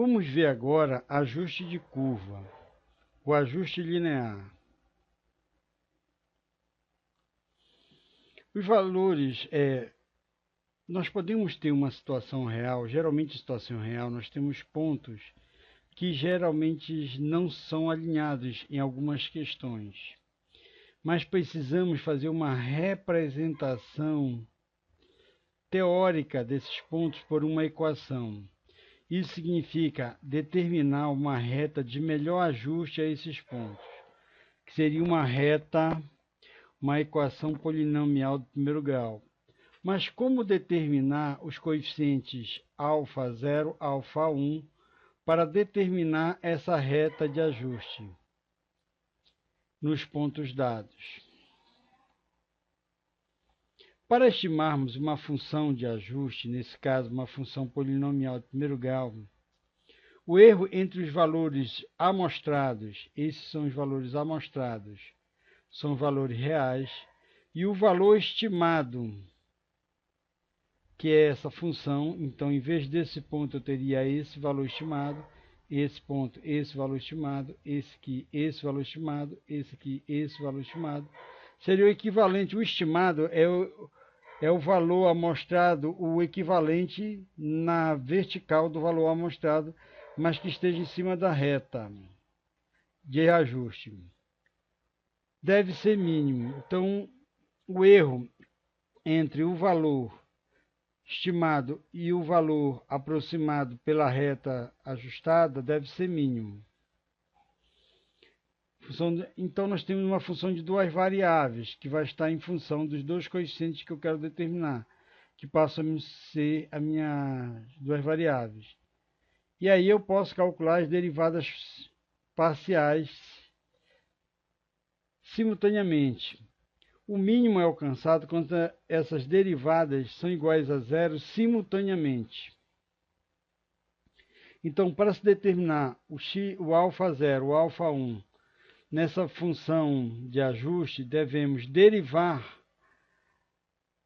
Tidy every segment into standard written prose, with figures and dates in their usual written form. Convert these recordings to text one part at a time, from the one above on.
Vamos ver agora ajuste de curva, o ajuste linear. Os valores, nós podemos ter uma situação real, geralmente situação real, nós temos pontos que geralmente não são alinhados em algumas questões, mas precisamos fazer uma representação teórica desses pontos por uma equação. Isso significa determinar uma reta de melhor ajuste a esses pontos, que seria uma equação polinomial do primeiro grau. Mas como determinar os coeficientes α0, α1 para determinar essa reta de ajuste nos pontos dados? Para estimarmos uma função de ajuste, nesse caso uma função polinomial de primeiro grau, o erro entre os valores amostrados, esses são os valores amostrados, são valores reais, e o valor estimado, que é essa função. Então, em vez desse ponto, eu teria esse valor estimado, esse ponto, esse valor estimado, esse aqui, esse valor estimado, esse aqui, esse valor estimado. Seria o equivalente, o estimado é o valor amostrado, o equivalente na vertical do valor amostrado, mas que esteja em cima da reta de ajuste. Deve ser mínimo. Então, o erro entre o valor estimado e o valor aproximado pela reta ajustada deve ser mínimo. Então, nós temos uma função de duas variáveis, que vai estar em função dos dois coeficientes que eu quero determinar, que passam a ser as minhas duas variáveis. E aí eu posso calcular as derivadas parciais simultaneamente. O mínimo é alcançado quando essas derivadas são iguais a zero simultaneamente. Então, para se determinar o α0, o α1, nessa função de ajuste, devemos derivar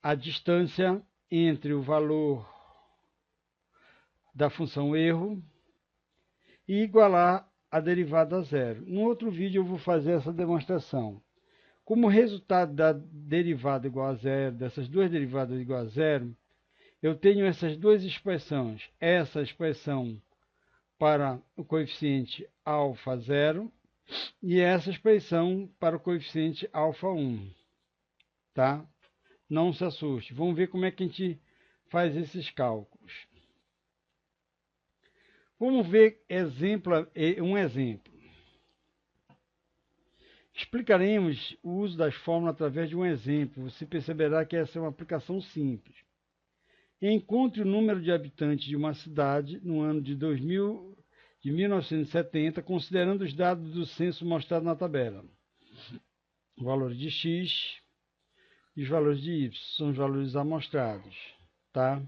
a distância entre o valor da função erro e igualar a derivada a zero. No outro vídeo eu vou fazer essa demonstração. Como resultado da derivada igual a zero, dessas duas derivadas igual a zero, eu tenho essas duas expressões. Essa expressão para o coeficiente α0 e essa expressão para o coeficiente α1, tá? Não se assuste. Vamos ver como é que a gente faz esses cálculos. Vamos ver um exemplo. Explicaremos o uso das fórmulas através de um exemplo. Você perceberá que essa é uma aplicação simples. Encontre o número de habitantes de uma cidade no ano de 1970, considerando os dados do censo mostrados na tabela. O valor de x e os valores de y são os valores amostrados, tá?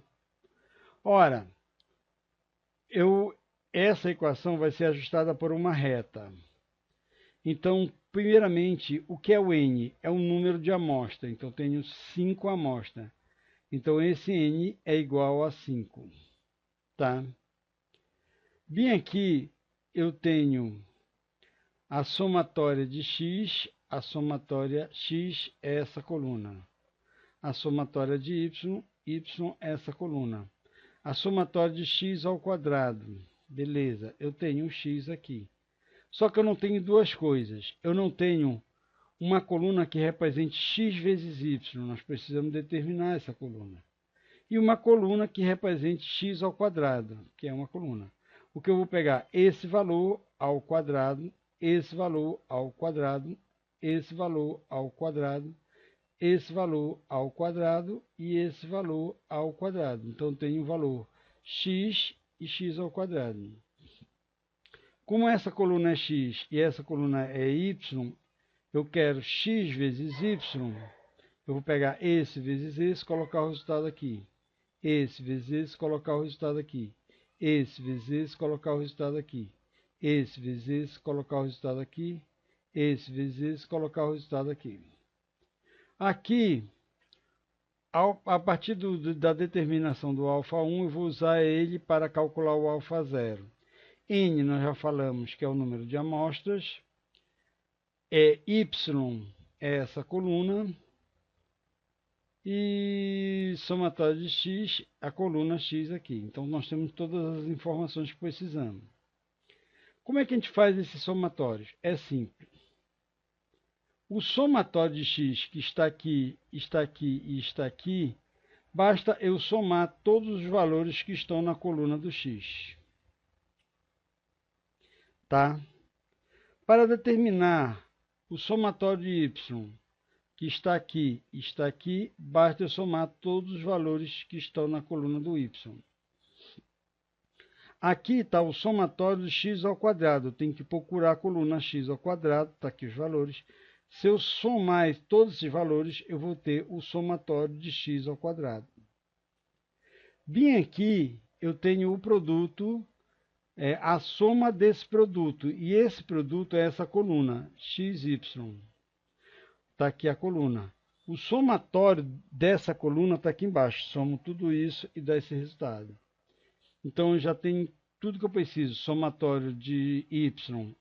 Ora, essa equação vai ser ajustada por uma reta. Então, primeiramente, o que é o n? É o número de amostra. Então, tenho 5 amostras. Então, esse n é igual a 5, tá? Bem aqui, eu tenho a somatória de x, a somatória x é essa coluna. A somatória de y, y é essa coluna. A somatória de x ao quadrado. Beleza, eu tenho um x aqui. Só que eu não tenho duas coisas. Eu não tenho uma coluna que represente x vezes y. Nós precisamos determinar essa coluna. E uma coluna que represente x ao quadrado, que é uma coluna. O que eu vou pegar? Esse valor ao quadrado, esse valor ao quadrado, esse valor ao quadrado, esse valor ao quadrado e esse valor ao quadrado. Então, tenho o valor x e x ao quadrado. Como essa coluna é x e essa coluna é y, eu quero x vezes y. Eu vou pegar esse vezes esse, colocar o resultado aqui. Esse vezes esse, colocar o resultado aqui. Esse vezes esse, colocar o resultado aqui. Esse vezes esse, colocar o resultado aqui. Esse vezes esse, colocar o resultado aqui. Aqui, a partir da determinação do α1, eu vou usar ele para calcular o α0. N nós já falamos que é o número de amostras, Y é essa coluna, e somatório de X, a coluna X aqui. Então nós temos todas as informações que precisamos. Como é que a gente faz esses somatórios? É simples. O somatório de X, que está aqui, está aqui e está aqui, basta eu somar todos os valores que estão na coluna do X. Tá? Para determinar o somatório de Y, que está aqui, basta eu somar todos os valores que estão na coluna do Y. Aqui está o somatório de x ao quadrado. Eu tenho que procurar a coluna x ao quadrado, está aqui os valores. Se eu somar todos esses valores, eu vou ter o somatório de x ao quadrado. Bem aqui, eu tenho o produto, a soma desse produto. E esse produto é essa coluna, xy. Está aqui a coluna. O somatório dessa coluna está aqui embaixo. Somo tudo isso e dá esse resultado. Então, eu já tenho tudo que eu preciso. Somatório de y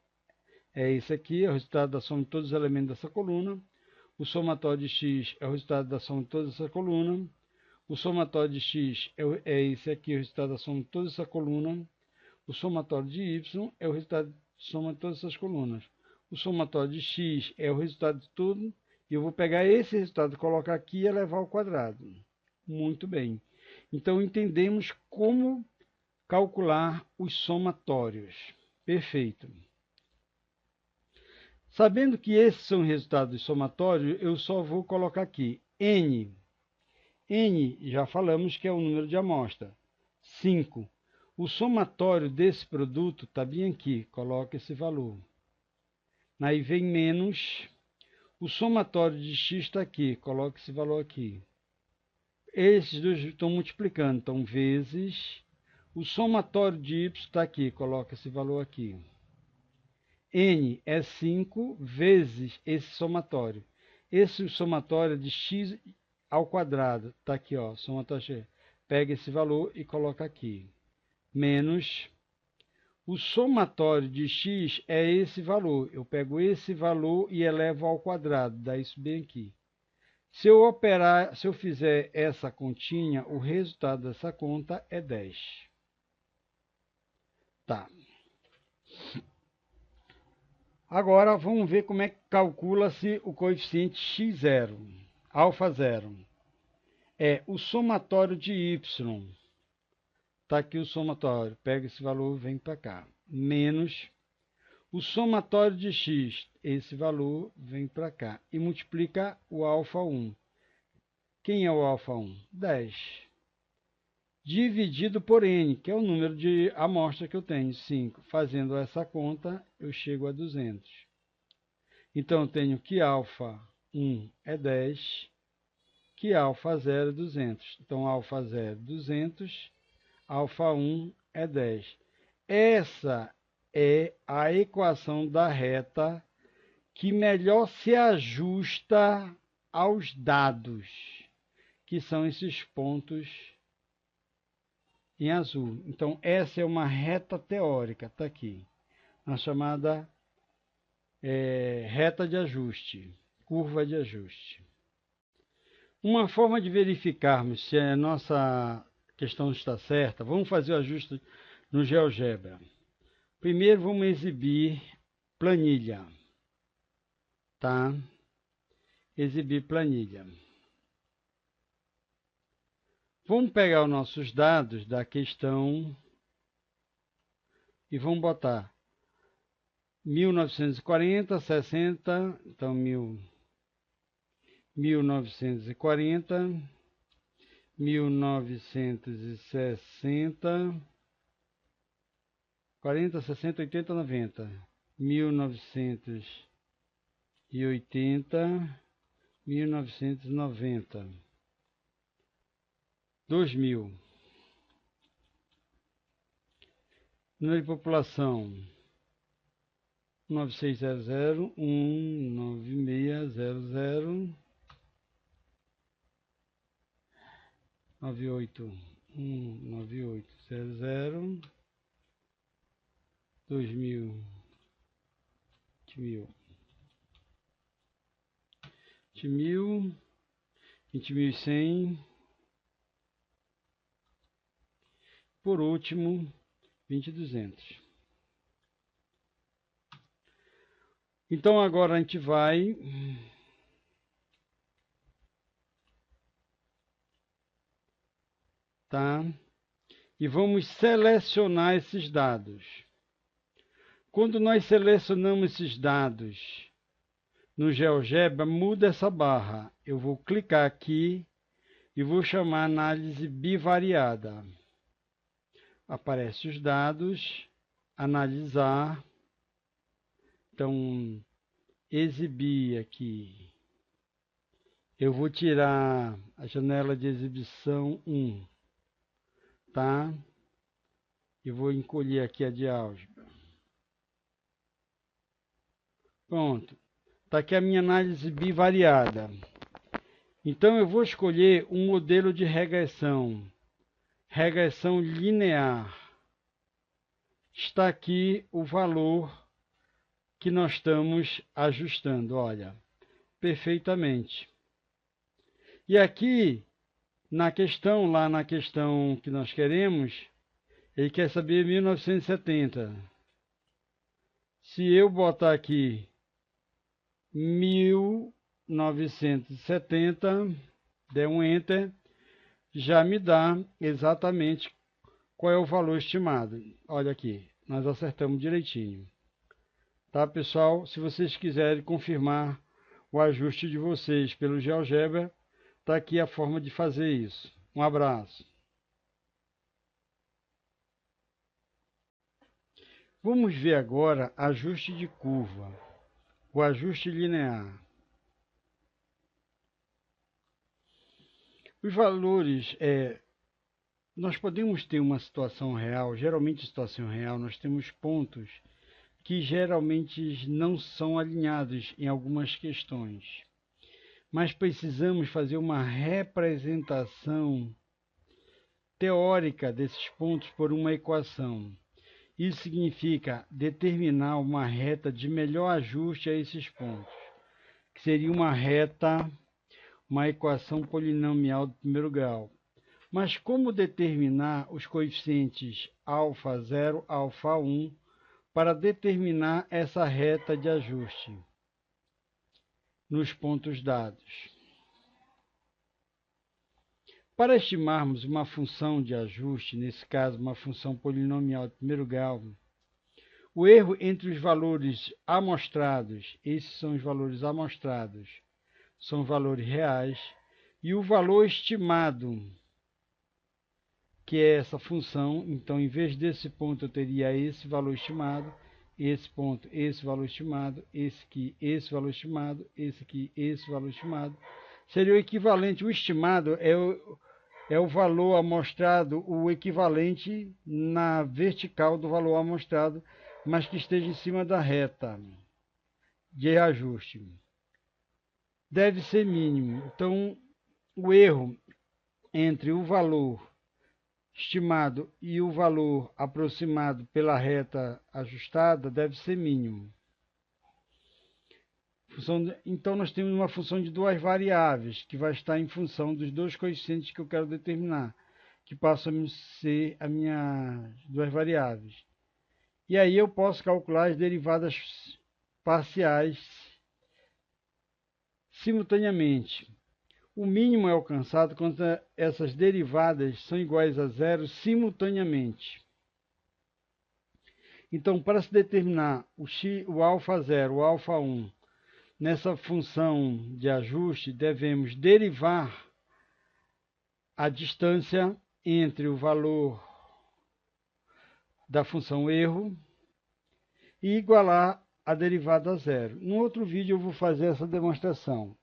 é esse aqui, é o resultado da soma de todos os elementos dessa coluna. O somatório de x é o resultado da soma de toda essa coluna. O somatório de x é esse aqui, o resultado da soma de toda essa coluna. O somatório de y é o resultado da soma de todas essas colunas. O somatório de x é o resultado de tudo. E eu vou pegar esse resultado, colocar aqui e elevar ao quadrado. Muito bem. Então, entendemos como calcular os somatórios. Perfeito. Sabendo que esses são resultados somatórios, eu só vou colocar aqui N. N, já falamos que é o número de amostra. 5. O somatório desse produto está bem aqui, coloca esse valor. Aí vem menos, o somatório de x está aqui, coloca esse valor aqui. Esses dois estão multiplicando, então vezes, o somatório de y está aqui, coloca esse valor aqui. N é 5 vezes esse somatório. Esse somatório é de x ao quadrado, está aqui, ó, somatório. Pega esse valor e coloca aqui. Menos o somatório de x é esse valor. Eu pego esse valor e elevo ao quadrado, dá isso bem aqui. Se eu fizer essa continha, o resultado dessa conta é 10. Tá. Agora vamos ver como é que calcula-se o coeficiente x0, alfa 0. É o somatório de y. Está aqui o somatório. Pega esse valor, vem para cá. Menos o somatório de x. Esse valor vem para cá. E multiplica o alfa 1. Quem é o alfa 1? 10. Dividido por n, que é o número de amostra que eu tenho, 5. Fazendo essa conta, eu chego a 200. Então, eu tenho que alfa 1 é 10, que alfa 0 é 200. Então, alfa 0 é 200, alfa 1 é 10. Essa é a equação da reta que melhor se ajusta aos dados, que são esses pontos em azul. Então, essa é uma reta teórica, está aqui, a chamada reta de ajuste, curva de ajuste. Uma forma de verificarmos se a nossa questão está certa, vamos fazer o ajuste no GeoGebra. Primeiro vamos exibir planilha, tá? Exibir planilha. Vamos pegar os nossos dados da questão e vamos botar 1940, 60, então 1940, 1960, 40, 60, 80, 90, 1980, 1990, 2000. Número de população 9600, 19600, 98, 19800, 2000, 20.000, 20.100, por último, 20.200. Então agora a gente vai e vamos selecionar esses dados. Quando nós selecionamos esses dados no GeoGebra, muda essa barra. Eu vou clicar aqui e vou chamar análise bivariada. Aparece os dados, analisar. Então, exibir aqui. Eu vou tirar a janela de exibição 1, tá? E vou encolher aqui a de álgebra. Pronto. Está aqui a minha análise bivariada. Então, eu vou escolher um modelo de regressão. Regressão linear. Está aqui o valor que nós estamos ajustando, olha, perfeitamente. E aqui, lá na questão que nós queremos, ele quer saber 1970. Se eu botar aqui 1970, der um Enter, já me dá exatamente qual é o valor estimado. Olha aqui, nós acertamos direitinho. Tá, pessoal? Se vocês quiserem confirmar o ajuste de vocês pelo GeoGebra, tá aqui a forma de fazer isso. Um abraço. Vamos ver agora ajuste de curva, o ajuste linear. Os valores, nós podemos ter uma situação real, geralmente situação real, nós temos pontos que geralmente não são alinhados em algumas questões. Mas precisamos fazer uma representação teórica desses pontos por uma equação. Isso significa determinar uma reta de melhor ajuste a esses pontos, que seria uma equação polinomial do primeiro grau. Mas como determinar os coeficientes alfa 0, alfa 1, para determinar essa reta de ajuste nos pontos dados? Para estimarmos uma função de ajuste, nesse caso uma função polinomial de primeiro grau, o erro entre os valores amostrados, esses são os valores amostrados, são valores reais, e o valor estimado, que é essa função. Então, em vez desse ponto, eu teria esse valor estimado, esse ponto, esse valor estimado, esse aqui, esse valor estimado, esse aqui, esse valor estimado. Seria o equivalente, o estimado é o valor amostrado, o equivalente na vertical do valor amostrado, mas que esteja em cima da reta de ajuste. Deve ser mínimo. Então, o erro entre o valor estimado e o valor aproximado pela reta ajustada deve ser mínimo. Então, nós temos uma função de duas variáveis, que vai estar em função dos dois coeficientes que eu quero determinar, que passam a ser as minhas duas variáveis. E aí eu posso calcular as derivadas parciais simultaneamente. O mínimo é alcançado quando essas derivadas são iguais a zero simultaneamente. Então, para se determinar o alfa 0, o alfa 1, nessa função de ajuste, devemos derivar a distância entre o valor da função erro e igualar a derivada a zero. No outro vídeo eu vou fazer essa demonstração.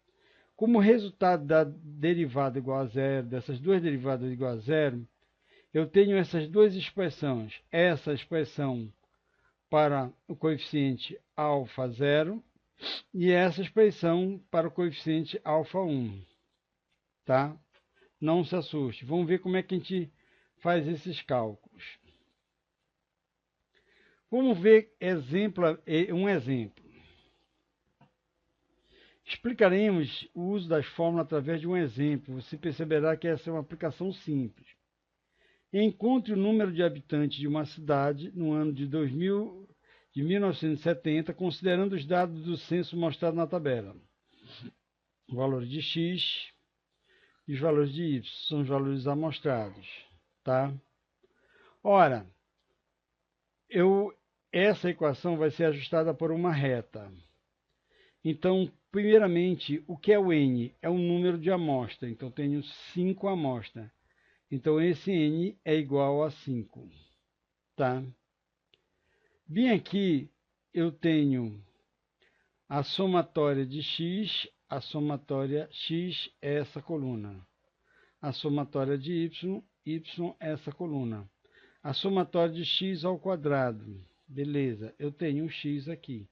Como resultado da derivada igual a zero, dessas duas derivadas igual a zero, eu tenho essas duas expressões. Essa expressão para o coeficiente alfa 0 e essa expressão para o coeficiente alfa 1. Tá? Não se assuste. Vamos ver como é que a gente faz esses cálculos. Vamos ver um exemplo. Explicaremos o uso das fórmulas através de um exemplo. Você perceberá que essa é uma aplicação simples. Encontre o número de habitantes de uma cidade no ano de 1970, considerando os dados do censo mostrados na tabela. Os valores de x e os valores de y são os valores amostrados, tá? Ora, essa equação vai ser ajustada por uma reta. Então, primeiramente, o que é o n? É o número de amostra. Então, tenho 5 amostras. Então, esse n é igual a 5. Tá? Bem aqui, eu tenho a somatória de x. A somatória x é essa coluna. A somatória de y é essa coluna. A somatória de x ao quadrado. Beleza, eu tenho um x aqui.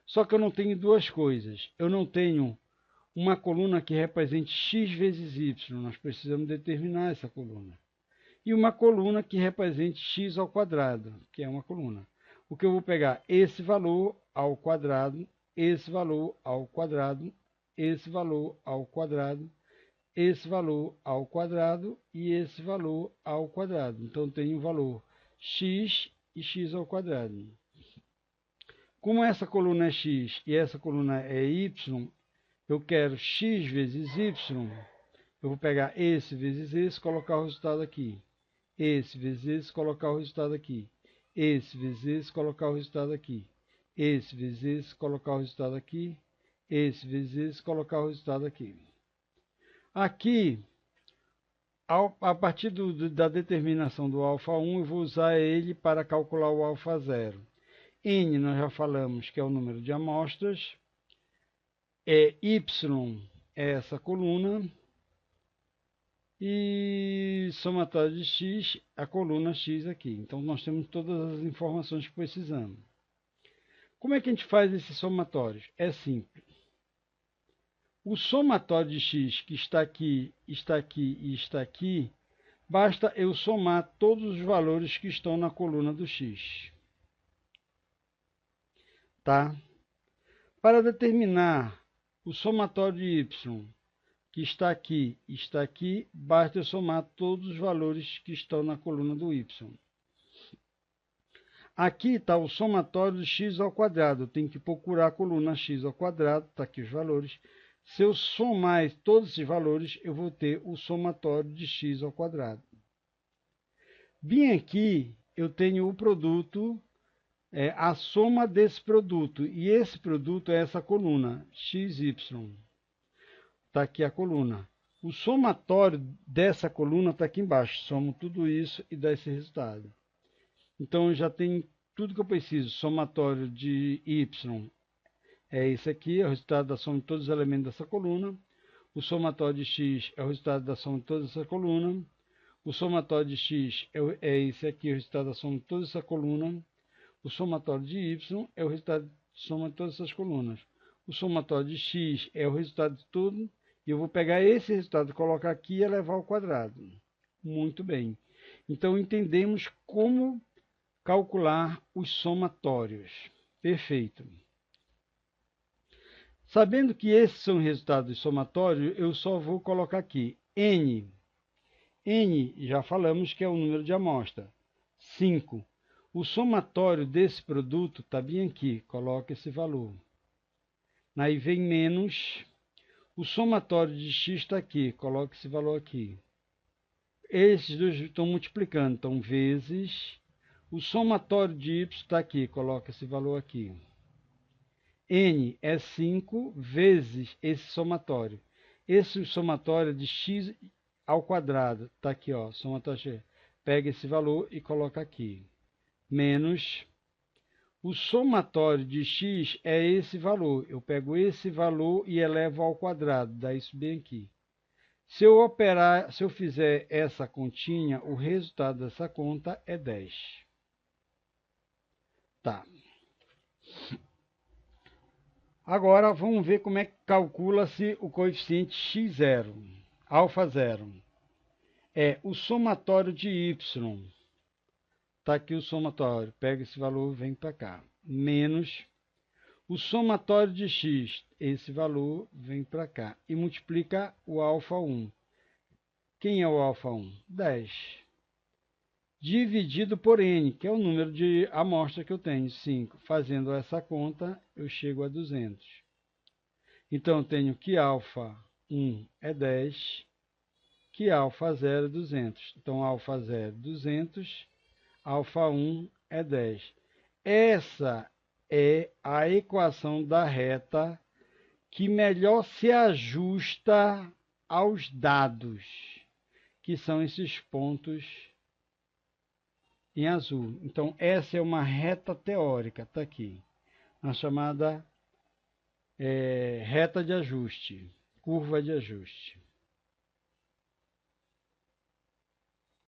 Só que eu não tenho duas coisas. Eu não tenho uma coluna que represente x vezes y. Nós precisamos determinar essa coluna. E uma coluna que represente x ao quadrado, que é uma coluna. O que eu vou pegar? Esse valor ao quadrado, esse valor ao quadrado, esse valor ao quadrado, esse valor ao quadrado e esse valor ao quadrado. Então, eu tenho o valor x e x ao quadrado. Como essa coluna é x e essa coluna é y, eu quero x vezes y, eu vou pegar esse vezes esse, colocar o resultado aqui. Esse vezes esse, colocar o resultado aqui. Esse vezes esse, colocar o resultado aqui. Esse vezes esse, colocar o resultado aqui. Esse vezes esse, colocar o resultado aqui. Aqui, a partir da determinação do alfa 1, eu vou usar ele para calcular o alfa 0. N nós já falamos que é o número de amostras. Y é essa coluna. E somatório de x, a coluna x aqui. Então, nós temos todas as informações que precisamos. Como é que a gente faz esses somatórios? É simples. O somatório de x, que está aqui, está aqui e está aqui, basta eu somar todos os valores que estão na coluna do x. Tá? Para determinar o somatório de y, que está aqui, basta eu somar todos os valores que estão na coluna do y. Aqui está o somatório de x ao quadrado. Eu tenho que procurar a coluna x ao quadrado, está aqui os valores. Se eu somar todos esses valores, eu vou ter o somatório de x ao quadrado. Bem aqui, eu tenho o produto, a soma desse produto. E esse produto é essa coluna, xy. Está aqui a coluna. O somatório dessa coluna está aqui embaixo. Somo tudo isso e dá esse resultado. Então, eu já tenho tudo que eu preciso. Somatório de y é esse aqui, é o resultado da soma de todos os elementos dessa coluna. O somatório de x é o resultado da soma de toda essa coluna. O somatório de x é esse aqui, é o resultado da soma de toda essa coluna. O somatório de y é o resultado da soma de todas essas colunas. O somatório de x é o resultado de tudo. E eu vou pegar esse resultado, colocar aqui e elevar ao quadrado. Muito bem. Então, entendemos como calcular os somatórios. Perfeito. Sabendo que esses são os resultados do somatório, eu só vou colocar aqui n. N, já falamos que é o número de amostra. 5. O somatório desse produto está bem aqui. Coloca esse valor. Aí vem menos. O somatório de x está aqui. Coloca esse valor aqui. Esses dois estão multiplicando. Então, vezes. O somatório de y está aqui. Coloca esse valor aqui. N é 5 vezes esse somatório. Esse somatório de x ao quadrado. Está aqui, ó. Somatório de x. Pega esse valor e coloca aqui. Menos. O somatório de x é esse valor. Eu pego esse valor e elevo ao quadrado. Dá isso bem aqui. Se eu fizer essa continha, o resultado dessa conta é 10. Tá. Agora vamos ver como é que calcula-se o coeficiente x0, alfa 0. É o somatório de y. está aqui o somatório, pega esse valor, vem para cá, menos o somatório de x, esse valor vem para cá, e multiplica o alfa 1. Quem é o alfa 1? 10. Dividido por n, que é o número de amostra que eu tenho, 5. Fazendo essa conta, eu chego a 200. Então, eu tenho que alfa 1 é 10, que alfa 0 é 200. Então, alfa 0 é 200, alfa 1 é 10. Essa é a equação da reta que melhor se ajusta aos dados, que são esses pontos em azul. Então, essa é uma reta teórica, está aqui, a chamada reta de ajuste, curva de ajuste.